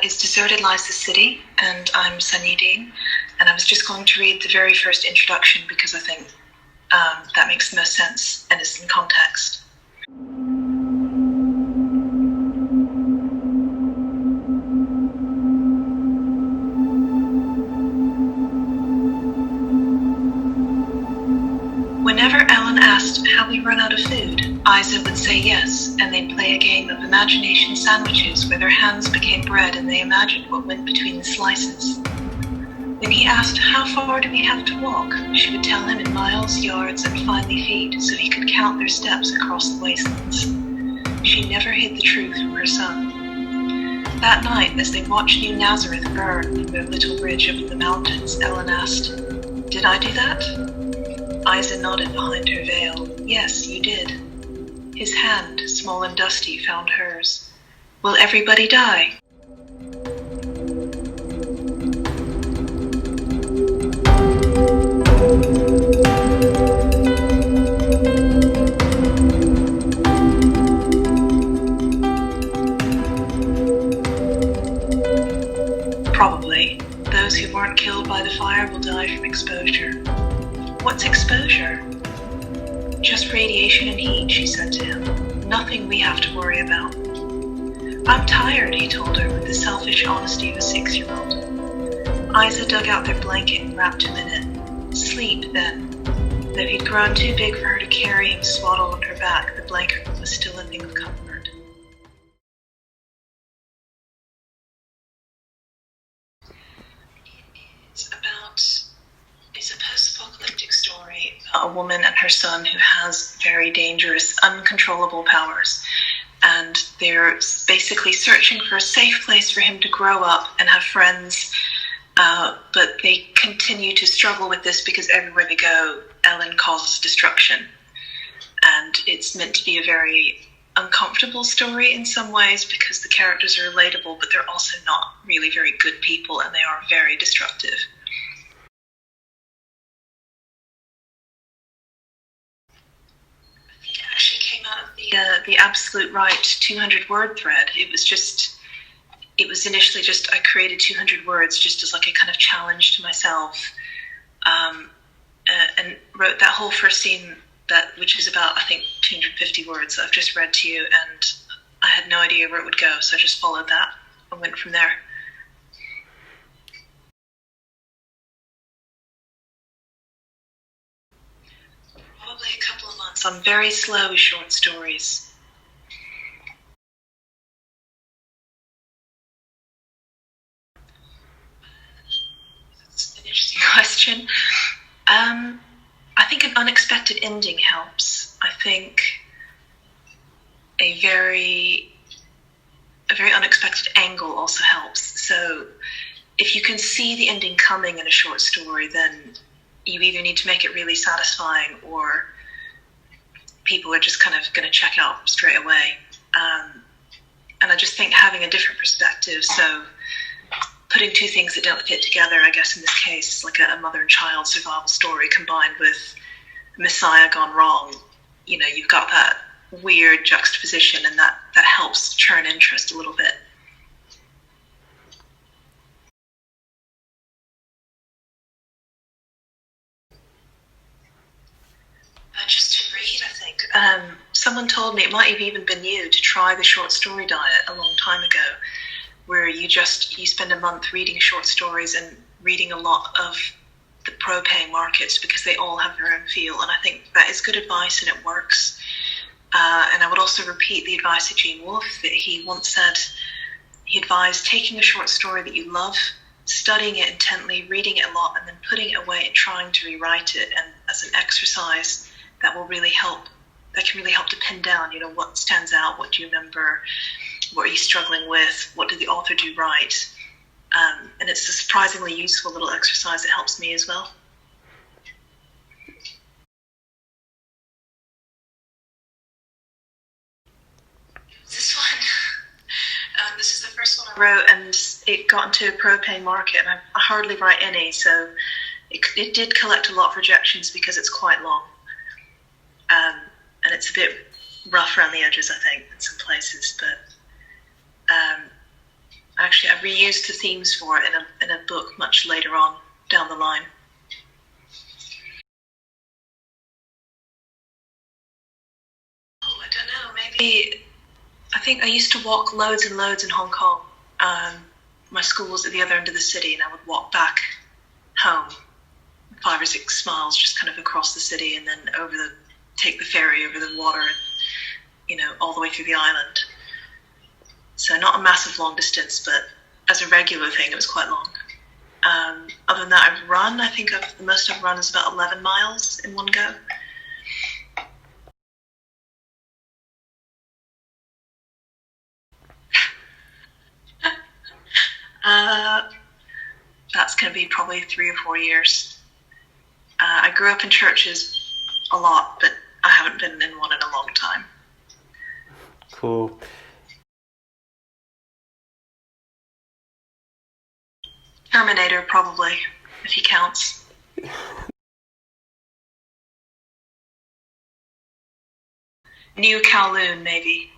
is Deserted Lies the City, and I'm Sunyi Dean, and I was just going to read the very first introduction because I think that makes the most sense and is in context. Whenever Ellen asked how we run out of food, Isa would say yes, and they'd play a game of imagination sandwiches where their hands became bread and they imagined what went between the slices. When he asked how far do we have to walk, she would tell him in miles, yards, and finely feet so he could count their steps across the wastelands. She never hid the truth from her son. That night, as they watched New Nazareth burn from their little bridge over the mountains, Ellen asked, "Did I do that?" Isa nodded behind her veil. "Yes, you did." His hand, small and dusty, found hers. "Will everybody die?" Probably. Those who weren't killed by the fire will die from exposure. What's exposure? Just radiation and heat, she said to him. Nothing we have to worry about. I'm tired, he told her with the selfish honesty of a 6-year-old. Isa dug out their blanket and wrapped him in it. Sleep, then. Though he'd grown too big for her to carry him swaddled on her back, the blanket was still a thing of comfort. It's a post-apocalyptic story about a woman and her son who has very dangerous, uncontrollable powers. And they're basically searching for a safe place for him to grow up and have friends. But they continue to struggle with this because everywhere they go, Ellen causes destruction. And it's meant to be a very uncomfortable story in some ways because the characters are relatable, but they're also not really very good people and they are very destructive. Actually came out of the Absolute Right 200-word thread. It was initially just, I created 200 words just as like a kind of challenge to myself, and wrote that whole first scene, which is about, I think, 250 words that I've just read to you, and I had no idea where it would go, so I just followed that and went from there. Probably a couple of months. I'm very slow with short stories. That's an interesting question. I think an unexpected ending helps. I think a very unexpected angle also helps. So if you can see the ending coming in a short story, then you either need to make it really satisfying or people are just kind of going to check out straight away. And I just think having a different perspective, so putting two things that don't fit together, I guess in this case, like a mother and child survival story combined with Messiah gone wrong, you've got that weird juxtaposition and that helps churn interest a little bit. Just to read, I think. Someone told me, it might have even been you, to try the short story diet a long time ago, where you spend a month reading short stories and reading a lot of the pro-paying markets because they all have their own feel. And I think that is good advice and it works. And I would also repeat the advice of Gene Wolfe that he once said. He advised taking a short story that you love, studying it intently, reading it a lot, and then putting it away and trying to rewrite it. And as an exercise, that can really help to pin down, what stands out, what do you remember, what are you struggling with, what did the author do right? And it's a surprisingly useful little exercise that helps me as well. This one, this is the first one I wrote, and it got into a pro-paying market, and I hardly write any, so it did collect a lot of rejections because it's quite long. And it's a bit rough around the edges, I think, in some places, but actually I reused the themes for it in a book much later on down the line. Oh, I don't know. Maybe I think I used to walk loads and loads in Hong Kong. My school was at the other end of the city, and I would walk back home 5 or 6 miles, just kind of across the city, and then take the ferry over the water, and all the way through the island. So not a massive long distance, but as a regular thing, it was quite long. Other than that, I've run. I think the most I've run is about 11 miles in one go. That's going to be probably 3 or 4 years. I grew up in churches a lot, but I haven't been in one in a long time. Cool. Terminator, probably, if he counts. New Kowloon, maybe.